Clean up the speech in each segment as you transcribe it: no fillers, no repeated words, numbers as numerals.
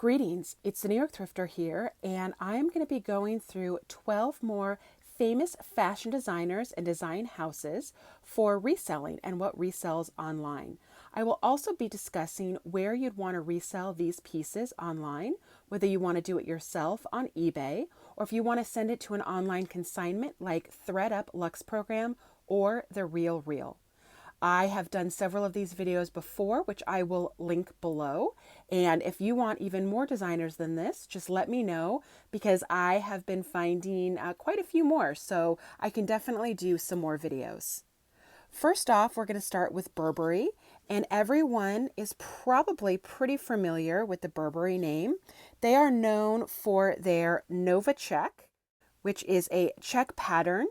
Greetings, it's the New York Thrifter here, and I'm going to be going through 12 more famous fashion designers and design houses for reselling and what resells online. I will also be discussing where you'd want to resell these pieces online, whether you want to do it yourself on eBay, or if you want to send it to an online consignment like ThredUp Luxe program or the Real Real. I have done several of these videos before, which I will link below. And if you want even more designers than this, just let me know because I have been finding quite a few more. So I can definitely do some more videos. First off, we're going to start with Burberry. And everyone is probably pretty familiar with the Burberry name. They are known for their Nova check, which is a check pattern.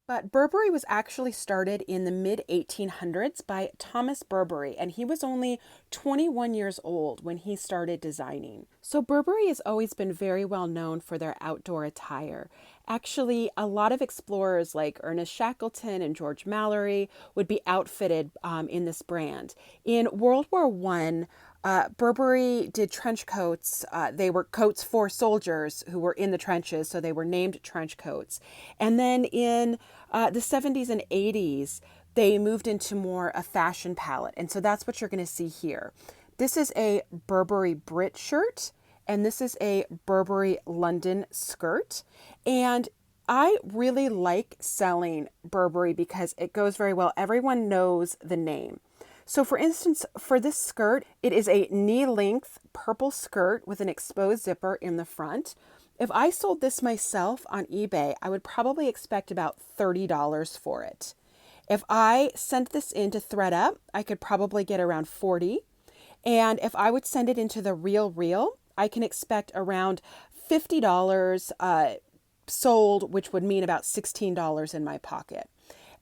But Burberry was actually started in the mid-1800s by Thomas Burberry, and he was only 21 years old when he started designing. So Burberry has always been very well known for their outdoor attire. Actually, a lot of explorers like Ernest Shackleton and George Mallory would be outfitted in this brand. In World War I, Burberry did trench coats. They were coats for soldiers who were in the trenches, so they were named trench coats. And then in the 70s and 80s, they moved into more a fashion palette. And so that's what you're going to see here. This is a Burberry Brit shirt, and this is a Burberry London skirt. And I really like selling Burberry because it goes very well. Everyone knows the name. So for instance, for this skirt, it is a knee-length purple skirt with an exposed zipper in the front. If I sold this myself on eBay, I would probably expect about $30 for it. If I sent this into ThredUp, I could probably get around $40. And if I would send it into the Real Real, I can expect around $50 sold, which would mean about $16 in my pocket.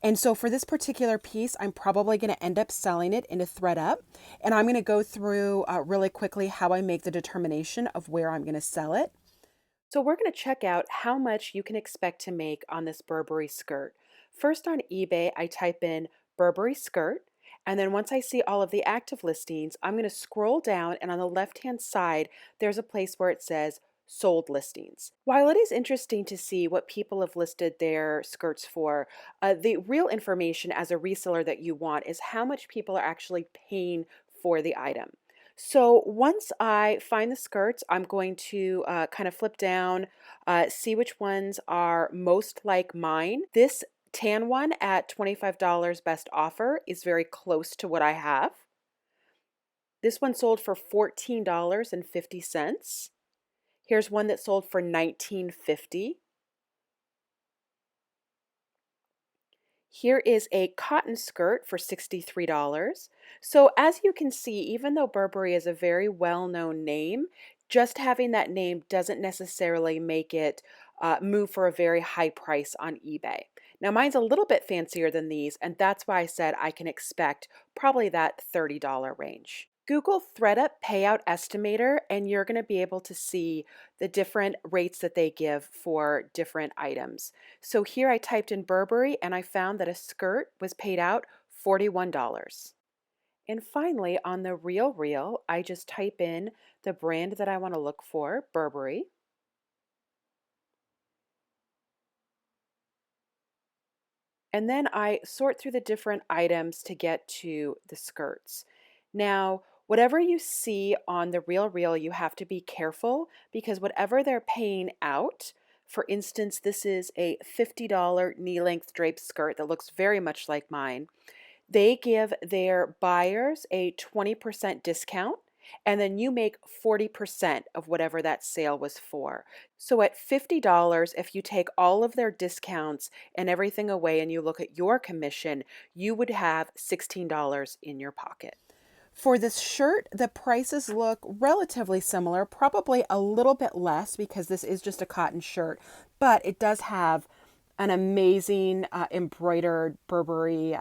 And so for this particular piece, I'm probably going to end up selling it into ThredUp. And I'm going to go through really quickly how I make the determination of where I'm going to sell it. So we're going to check out how much you can expect to make on this Burberry skirt. First on eBay, I type in Burberry skirt. And then once I see all of the active listings, I'm going to scroll down, and on the left-hand side, there's a place where it says sold listings. While it is interesting to see what people have listed their skirts for, the real information as a reseller that you want is how much people are actually paying for the item. So once I find the skirts, I'm going to kind of flip down, see which ones are most like mine. This tan one at $25 best offer is very close to what I have. This one sold for $14.50. Here's one that sold for $19.50. Here is a cotton skirt for $63. So as you can see, even though Burberry is a very well-known name, just having that name doesn't necessarily make it move for a very high price on eBay. Now mine's a little bit fancier than these, and that's why I said I can expect probably that $30 range. Google ThredUp Payout Estimator, and you're going to be able to see the different rates that they give for different items. So here I typed in Burberry, and I found that a skirt was paid out $41. And finally, on the Real Real, I just type in the brand that I want to look for, Burberry. And then I sort through the different items to get to the skirts. Now, whatever you see on the Real Real, you have to be careful because whatever they're paying out, for instance, this is a $50 knee-length draped skirt that looks very much like mine. They give their buyers a 20% discount, and then you make 40% of whatever that sale was for. So at $50, if you take all of their discounts and everything away and you look at your commission, you would have $16 in your pocket. For this shirt, the prices look relatively similar, probably a little bit less because this is just a cotton shirt, but it does have an amazing embroidered Burberry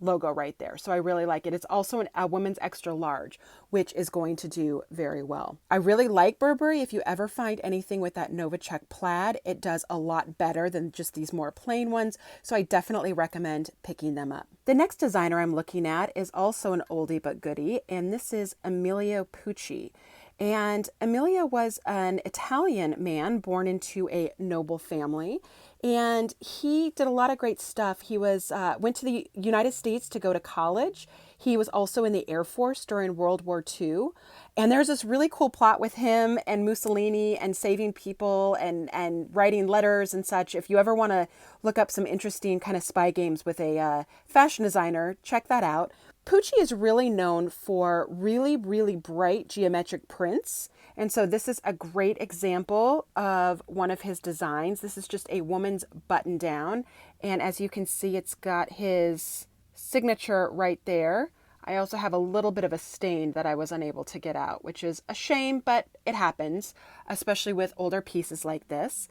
logo right there. So I really like it. It's also a women's extra large, which is going to do very well. I really like Burberry. If you ever find anything with that Nova check plaid, it does a lot better than just these more plain ones. So I definitely recommend picking them up. The next designer I'm looking at is also an oldie but goodie, and this is Emilio Pucci. And Emilio was an Italian man born into a noble family, and he did a lot of great stuff. He was went to the United States to go to college. He was also in the Air Force during World War II. And there's this really cool plot with him and Mussolini and saving people and writing letters and such. If you ever want to look up some interesting kind of spy games with a fashion designer, check that out. Pucci is really known for really, really bright geometric prints. And so this is a great example of one of his designs. This is just a woman's button down. And as you can see, it's got his signature right there. I also have a little bit of a stain that I was unable to get out, which is a shame, but it happens, especially with older pieces like this.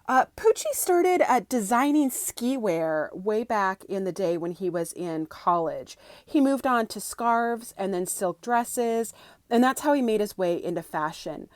Pucci started designing ski wear way back in the day when he was in college. He moved on to scarves and then silk dresses, and that's how he made his way into fashion.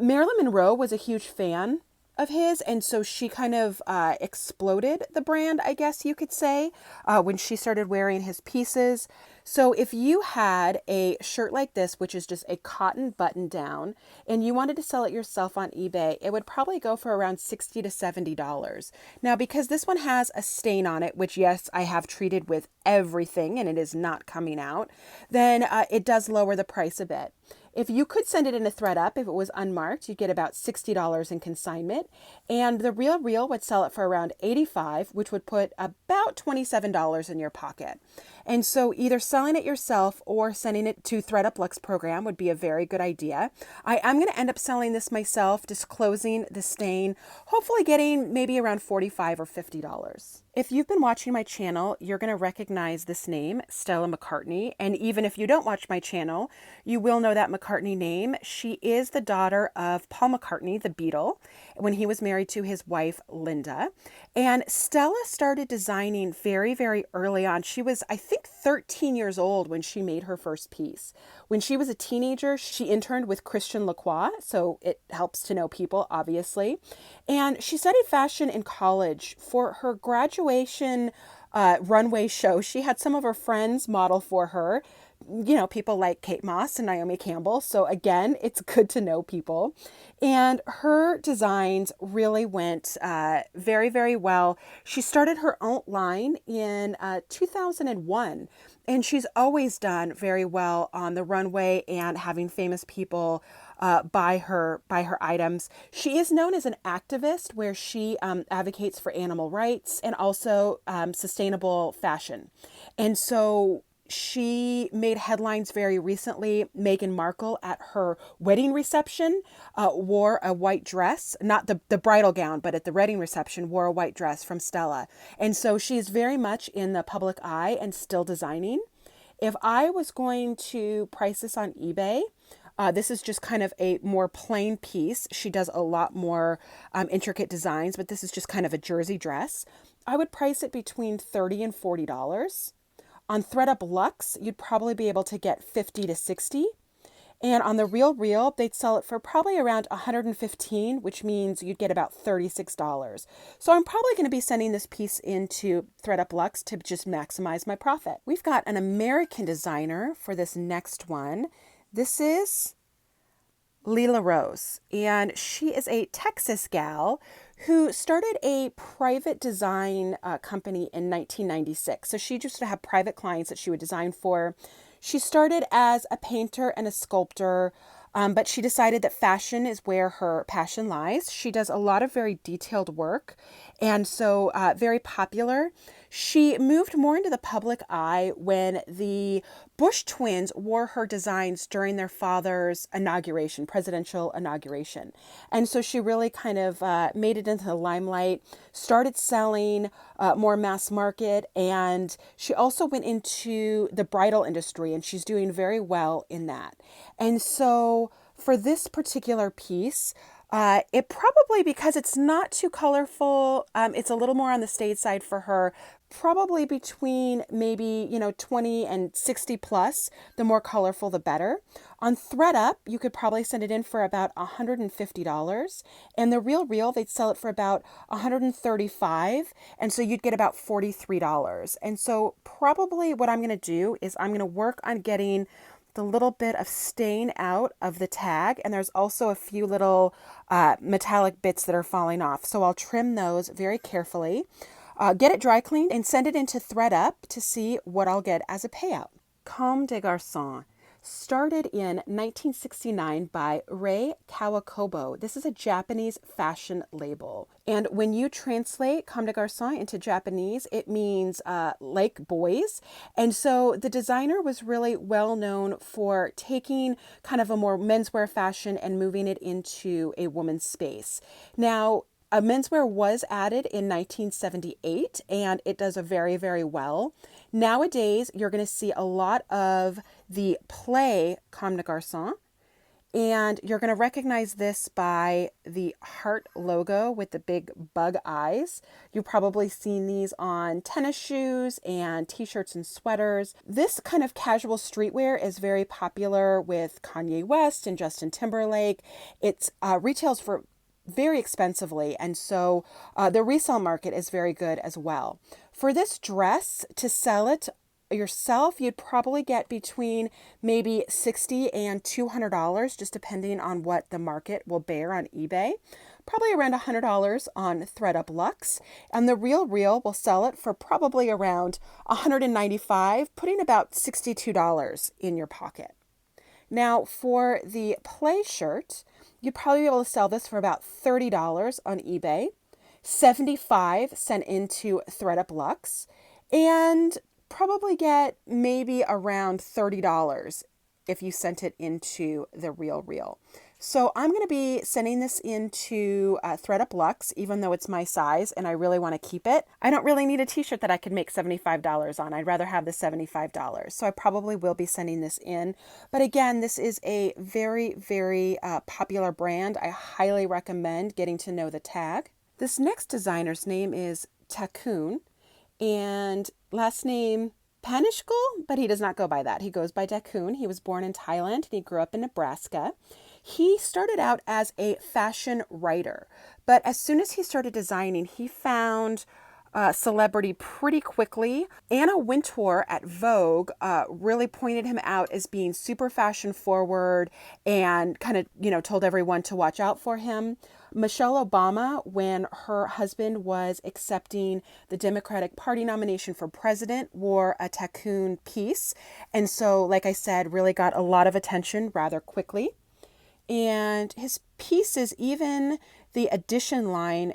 Marilyn Monroe was a huge fan of his, and so she kind of exploded the brand, I guess you could say, when she started wearing his pieces. So if you had a shirt like this, which is just a cotton button down, and you wanted to sell it yourself on eBay, it would probably go for around $60 to $70. Now, because this one has a stain on it, which yes, I have treated with everything and it is not coming out, then it does lower the price a bit. If you could send it in a ThredUp, if it was unmarked, you'd get about $60 in consignment. And the Real Real would sell it for around $85, which would put about $27 in your pocket. And so either selling it yourself or sending it to ThredUp Luxe program would be a very good idea. I am going to end up selling this myself, disclosing the stain, hopefully getting maybe around $45 or $50. If you've been watching my channel, you're going to recognize this name, Stella McCartney. And even if you don't watch my channel, you will know that McCartney name. She is the daughter of Paul McCartney, the Beatle, when he was married to his wife, Linda. And Stella started designing very, very early on. She was, I think, 13 years old when she made her first piece. When she was a teenager, she interned with Christian Lacroix, so it helps to know people, obviously. And she studied fashion in college. For her graduation runway show, she had some of her friends model for her. You know, people like Kate Moss and Naomi Campbell. So again, it's good to know people. And her designs really went very, very well. She started her own line in 2001. And she's always done very well on the runway and having famous people buy her items. She is known as an activist, where she advocates for animal rights and also sustainable fashion. And so she made headlines very recently. Meghan Markle at her wedding reception wore a white dress, not the bridal gown, but at the wedding reception wore a white dress from Stella. And so she's very much in the public eye and still designing. If I was going to price this on eBay, this is just kind of a more plain piece. She does a lot more intricate designs, but this is just kind of a jersey dress. I would price it between $30 and $40. On ThredUp Luxe, you'd probably be able to get $50 to $60. And on the Real Real, they'd sell it for probably around $115, which means you'd get about $36. So I'm probably going to be sending this piece into ThredUp Luxe to just maximize my profit. We've got an American designer for this next one. This is Leela Rose, and she is a Texas gal who started a private design company in 1996. So she used to have private clients that she would design for. She started as a painter and a sculptor, but she decided that fashion is where her passion lies. She does a lot of very detailed work, and so very popular. She moved more into the public eye when the Bush twins wore her designs during their father's inauguration, presidential inauguration. And so she really kind of made it into the limelight, started selling more mass market, and she also went into the bridal industry, and she's doing very well in that. And so for this particular piece, it probably, because it's not too colorful, it's a little more on the stage side for her, probably between maybe, 20 and 60 plus. The more colorful, the better. On ThredUp, you could probably send it in for about $150. And the Real Real, they'd sell it for about $135. And so you'd get about $43. And so probably what I'm going to do is I'm going to work on getting the little bit of stain out of the tag, and there's also a few little metallic bits that are falling off. So I'll trim those very carefully, get it dry cleaned, and send it into ThredUp to see what I'll get as a payout. Comme des Garçons started in 1969 by Rei Kawakobo. This is a Japanese fashion label. And when you translate Comme des Garçons into Japanese, it means like boys. And so the designer was really well known for taking kind of a more menswear fashion and moving it into a woman's space. Now, a menswear was added in 1978, and it does a very, very well. Nowadays, you're going to see a lot of the play Comme des Garçons, and you're going to recognize this by the heart logo with the big bug eyes. You've probably seen these on tennis shoes and t-shirts and sweaters. This kind of casual streetwear is very popular with Kanye West and Justin Timberlake. It's retails for very expensively, and so the resale market is very good as well. For this dress, to sell it yourself, you'd probably get between maybe $60 and $200, just depending on what the market will bear on eBay. Probably around $100 on ThredUp Luxe, and the Real will sell it for probably around $195, putting about $62 in your pocket. Now, for the play shirt, you'd probably be able to sell this for about $30 on eBay, $75 sent into ThredUp Luxe, and probably get maybe around $30 if you sent it into the Real. So I'm going to be sending this into ThredUp Luxe, even though it's my size and I really want to keep it. I don't really need a t-shirt that I could make $75 on. I'd rather have the $75. So I probably will be sending this in. But again, this is a very, very popular brand. I highly recommend getting to know the tag. This next designer's name is Takun, and last name Panishkul, but he does not go by that. He goes by Takun. He was born in Thailand and he grew up in Nebraska. He started out as a fashion writer, but as soon as he started designing, he found celebrity pretty quickly. Anna Wintour at Vogue really pointed him out as being super fashion forward and kind of, told everyone to watch out for him. Michelle Obama, when her husband was accepting the Democratic Party nomination for president, wore a Takun piece. And so, like I said, really got a lot of attention rather quickly. And his pieces, even the edition line,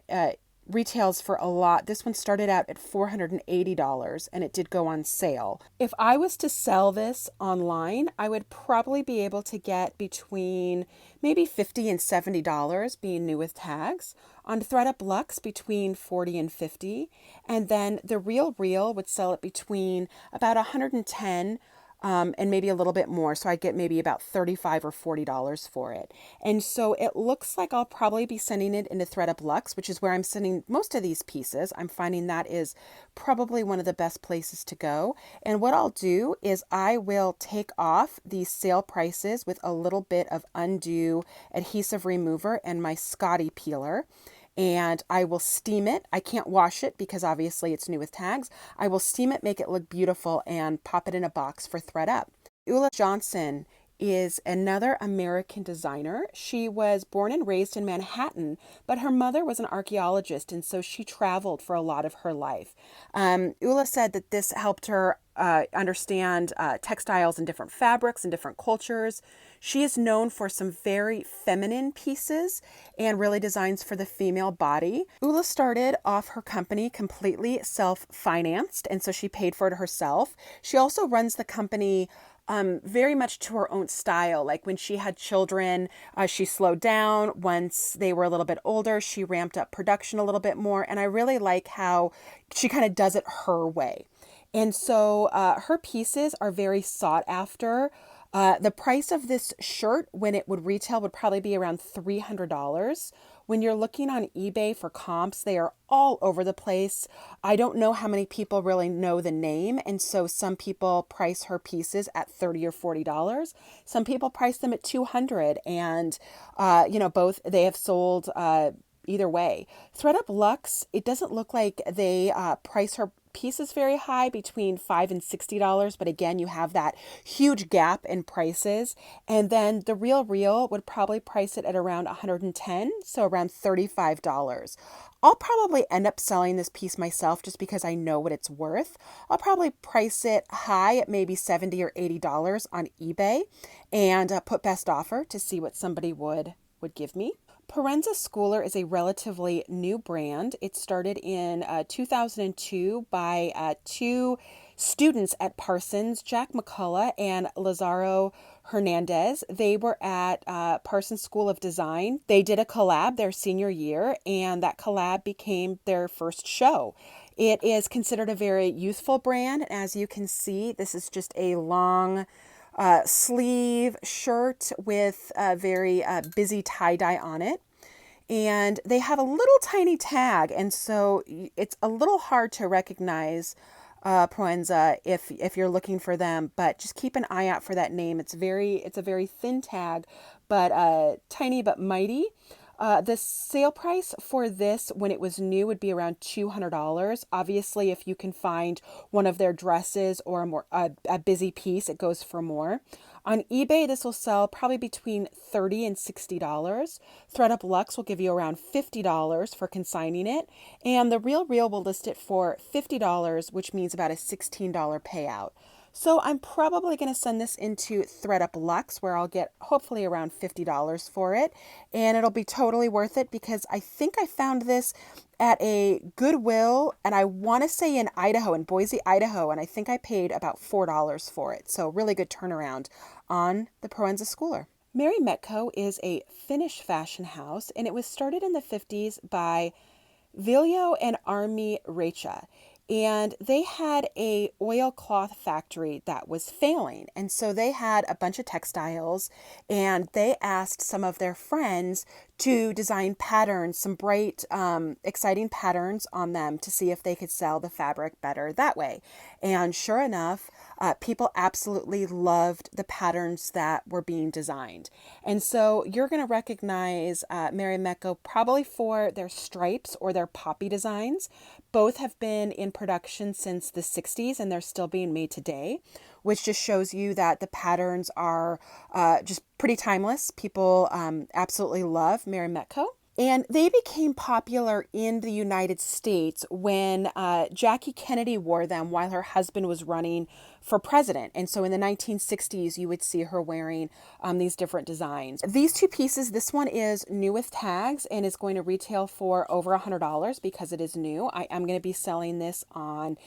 retails for a lot. This one started out at $480 and it did go on sale. If I was to sell this online, I would probably be able to get between maybe $50 and $70 being new with tags. On ThredUp Luxe, between $40 and $50. And then the Real would sell it between about $110 and maybe a little bit more. So I get maybe about $35 or $40 for it. And so it looks like I'll probably be sending it into ThredUp Luxe, which is where I'm sending most of these pieces. I'm finding that is probably one of the best places to go. And what I'll do is I will take off these sale prices with a little bit of Undo adhesive remover and my Scotty peeler. And I will steam it. I can't wash it because obviously it's new with tags. I will steam it, make it look beautiful, and pop it in a box for ThredUp. Ulla Johnson is another American designer. She was born and raised in Manhattan, but her mother was an archaeologist, and so she traveled for a lot of her life. Ulla said that this helped her understand textiles and different fabrics and different cultures. She is known for some very feminine pieces and really designs for the female body. Ulla started off her company completely self-financed, and so she paid for it herself. She also runs the company very much to her own style. Like when she had children, she slowed down. Once they were a little bit older, she ramped up production a little bit more. And I really like how she kind of does it her way. And so her pieces are very sought after. The price of this shirt when it would retail would probably be around $300. When you're looking on eBay for comps, they are all over the place. I don't know how many people really know the name. And so some people price her pieces at $30 or $40. Some people price them at $200. And, both they have sold, either way. ThredUp Luxe, it doesn't look like they price her pieces very high, between $5 and $60, but again, you have that huge gap in prices. And then the Real would probably price it at around 110, so around $35. I'll probably end up selling this piece myself just because I know what it's worth. I'll probably price it high at maybe $70 or $80 on eBay and put best offer to see what somebody would give me. Parenza Schooler is a relatively new brand. It started in 2002 by two students at Parsons, Jack McCullough and Lazaro Hernandez. They were at Parsons School of Design. They did a collab their senior year, and that collab became their first show. It is considered a very youthful brand. As you can see, this is just a long sleeve shirt with a very busy tie-dye on it. And they have a little tiny tag, and so it's a little hard to recognize Proenza if you're looking for them, but just keep an eye out for that name. It's a very thin tag, but tiny but mighty. The sale price for this when it was new would be around $200. Obviously, if you can find one of their dresses or a busy piece, it goes for more. On eBay, this will sell probably between $30 and $60. ThredUp Luxe will give you around $50 for consigning it. And the Real will list it for $50, which means about a $16 payout. So I'm probably going to send this into ThredUp Luxe, where I'll get hopefully around $50 for it. And it'll be totally worth it because I think I found this at a Goodwill, and I want to say in Boise, Idaho, and I think I paid about $4 for it. So really good turnaround on the Proenza Schooler. Mary Metco is a Finnish fashion house, and it was started in the 50s by Viljo and Armi Reicha. And they had a oilcloth factory that was failing. And so they had a bunch of textiles, and they asked some of their friends to design patterns, some bright, exciting patterns on them to see if they could sell the fabric better that way. And sure enough, people absolutely loved the patterns that were being designed. And so you're going to recognize Mary Metco probably for their stripes or their poppy designs. Both have been in production since the 60s, and they're still being made today, which just shows you that the patterns are just pretty timeless. People absolutely love Mary Metco. And they became popular in the United States when Jackie Kennedy wore them while her husband was running for president. And so in the 1960s, you would see her wearing these different designs. These two pieces, this one is new with tags and is going to retail for over $100 because it is new. I am going to be selling this on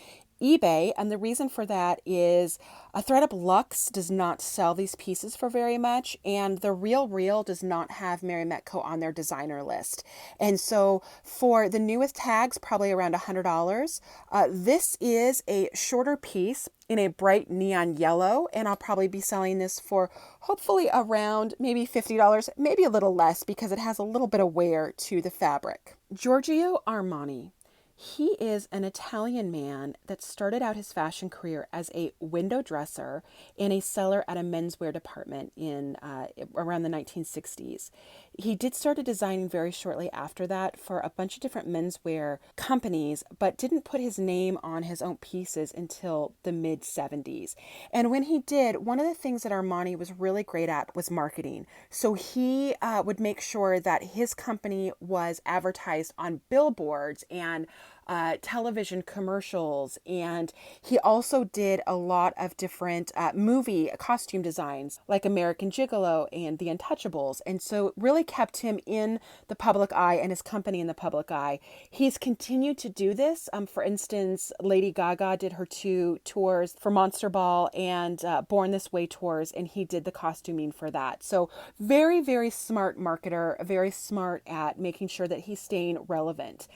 eBay, and the reason for that is ThredUp Luxe does not sell these pieces for very much, and the Real does not have Mary Metco on their designer list. And so for the new with tags, probably around $100. This is a shorter piece in a bright neon yellow, and I'll probably be selling this for hopefully around maybe $50, maybe a little less because it has a little bit of wear to the fabric. Giorgio Armani. He is an Italian man that started out his fashion career as a window dresser and a seller at a menswear department in around the 1960s. He did start designing very shortly after that for a bunch of different menswear companies, but didn't put his name on his own pieces until the mid-70s. And when he did, one of the things that Armani was really great at was marketing. So he would make sure that his company was advertised on billboards and television commercials, and he also did a lot of different movie costume designs like American Gigolo and The Untouchables, and so really kept him in the public eye and his company in the public eye. He's continued to do this. For instance, Lady Gaga did her 2 tours for Monster Ball and Born This Way tours, and he did the costuming for that. So very, very smart marketer, very smart at making sure that he's staying relevant.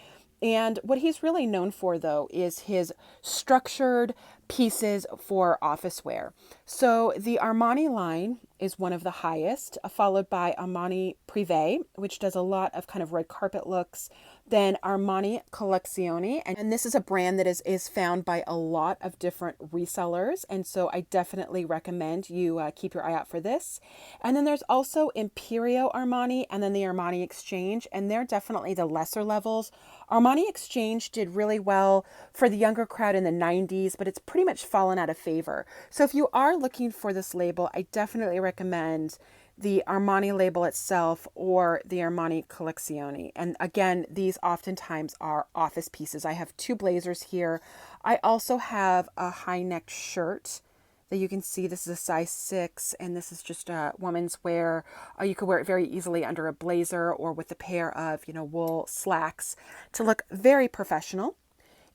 And what he's really known for, though, is his structured, pieces for office wear. So the Armani line is one of the highest, followed by Armani Privé, which does a lot of kind of red carpet looks. Then Armani Collezione, and this is a brand that is found by a lot of different resellers, and so I definitely recommend you keep your eye out for this. And then there's also Imperio Armani, and then the Armani Exchange, and they're definitely the lesser levels. Armani Exchange did really well for the younger crowd in the 90s, but it's pretty much fallen out of favor. So if you are looking for this label, I definitely recommend the Armani label itself or the Armani Collezione. And again, these oftentimes are office pieces. I have two blazers here. I also have a high-necked shirt that you can see. This is a size 6, and this is just a woman's wear. You could wear it very easily under a blazer or with a pair of, wool slacks to look very professional.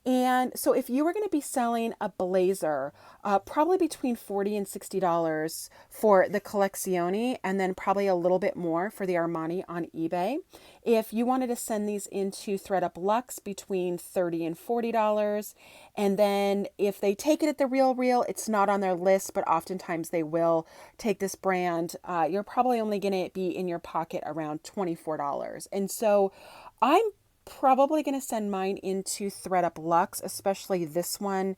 And so if you were going to be selling a blazer, probably between $40 and $60 for the Collezione, and then probably a little bit more for the Armani on eBay. If you wanted to send these into ThredUp Luxe, between $30 and $40. And then if they take it at the Real, it's not on their list, but oftentimes they will take this brand. You're probably only going to be in your pocket around $24. And so I'm probably going to send mine into ThredUp Luxe, especially this one,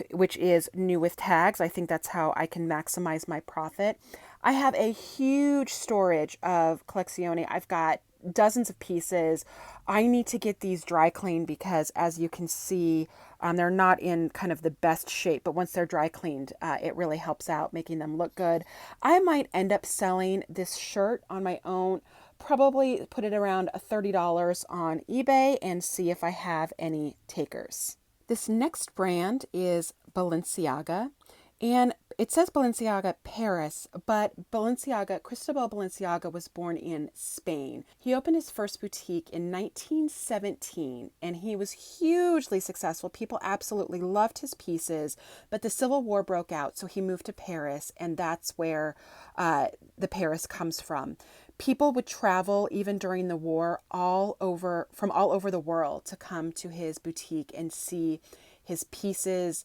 which is new with tags. I think that's how I can maximize my profit. I have a huge storage of Collezione. I've got dozens of pieces. I need to get these dry cleaned because, as you can see, they're not in kind of the best shape, but once they're dry cleaned, it really helps out making them look good. I might end up selling this shirt on my own, probably put it around $30 on eBay and see if I have any takers. This next brand is Balenciaga, and it says Balenciaga Paris, but Cristobal Balenciaga was born in Spain. He opened his first boutique in 1917, and he was hugely successful. People absolutely loved his pieces, but the Civil War broke out, so he moved to Paris, and that's where the Paris comes from. People would travel even during the war from all over the world to come to his boutique and see his pieces.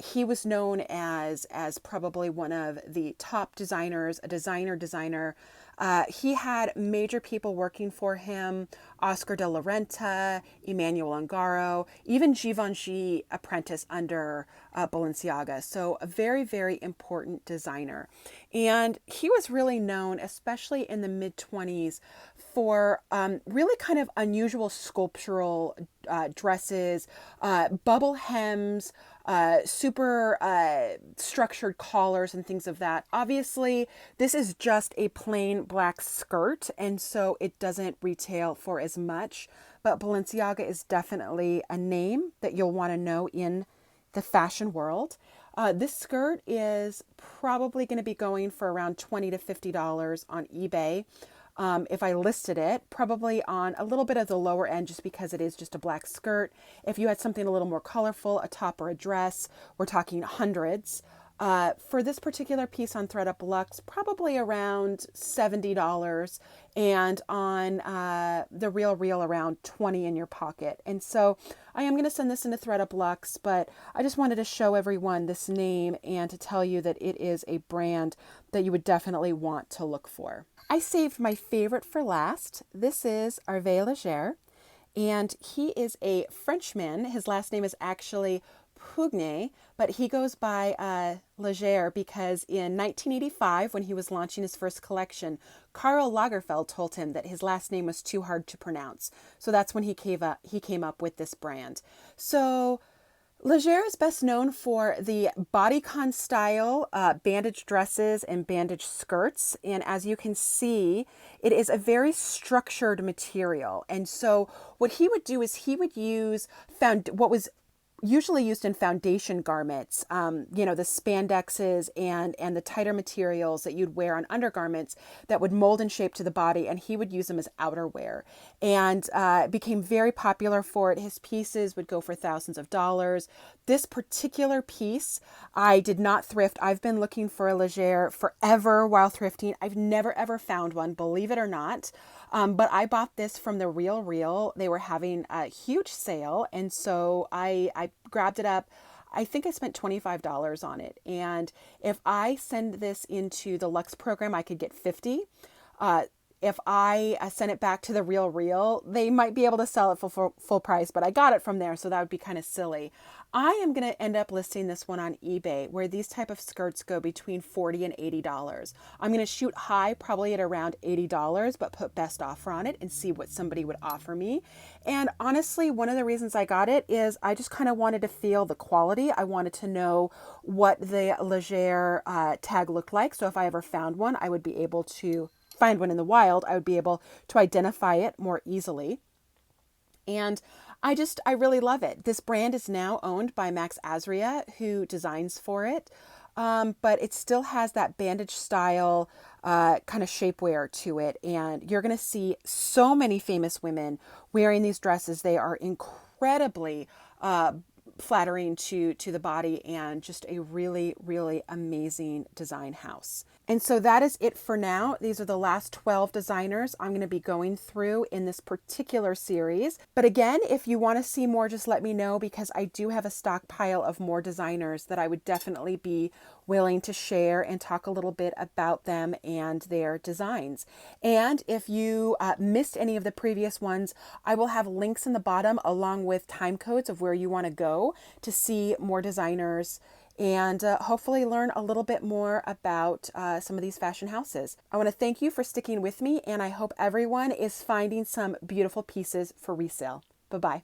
He was known as probably one of the top designers, a designer. He had major people working for him: Oscar de la Renta, Emmanuel Ungaro, even Givenchy apprentice under Balenciaga. So a very, very important designer. And he was really known, especially in the mid-20s, for really kind of unusual sculptural dresses, bubble hems, super structured collars and things of that. Obviously, this is just a plain black skirt, and so it doesn't retail for as much, but Balenciaga is definitely a name that you'll want to know in the fashion world. This skirt is probably going to be going for around $20 to $50 on eBay. If I listed it, probably on a little bit of the lower end, just because it is just a black skirt. If you had something a little more colorful, a top or a dress, we're talking hundreds. For this particular piece on ThredUp Luxe, probably around $70, and on the Real around $20 in your pocket. And so I am going to send this into ThredUp Luxe, but I just wanted to show everyone this name and to tell you that it is a brand that you would definitely want to look for. I saved my favorite for last. This is Hervé Leger, and he is a Frenchman. His last name is actually Pugnet, but he goes by Leger because in 1985, when he was launching his first collection, Karl Lagerfeld told him that his last name was too hard to pronounce. So that's when he came up with this brand. So Leger is best known for the bodycon style bandage dresses and bandage skirts. And as you can see, it is a very structured material. And so what he would do is he would use what was usually used in foundation garments, the spandexes and the tighter materials that you'd wear on undergarments that would mold and shape to the body, and he would use them as outerwear, and became very popular for it. His pieces would go for thousands of dollars. This particular piece, I did not thrift. I've been looking for a Leger forever while thrifting. I've never ever found one, believe it or not. But I bought this from the Real. They were having a huge sale, and so I grabbed it up. I think I spent $25 on it. And if I send this into the Luxe program, I could get 50. If I send it back to the Real, they might be able to sell it for full price, but I got it from there, so that would be kind of silly. I am going to end up listing this one on eBay, where these type of skirts go between $40 and $80. I'm going to shoot high, probably at around $80, but put best offer on it and see what somebody would offer me. And honestly, one of the reasons I got it is I just kind of wanted to feel the quality. I wanted to know what the Legere tag looked like. So if I ever found one, I would be able to find one in the wild, I would be able to identify it more easily. And I really love it. This brand is now owned by Max Azria, who designs for it. But it still has that bandage style kind of shapewear to it. And you're going to see so many famous women wearing these dresses. They are incredibly flattering to the body and just a really, really amazing design house. And so that is it for now. These are the last 12 designers I'm going to be going through in this particular series. But again, if you want to see more, just let me know, because I do have a stockpile of more designers that I would definitely be willing to share and talk a little bit about them and their designs. And if you missed any of the previous ones, I will have links in the bottom along with time codes of where you want to go to see more designers and hopefully learn a little bit more about some of these fashion houses. I want to thank you for sticking with me, and I hope everyone is finding some beautiful pieces for resale. Bye-bye.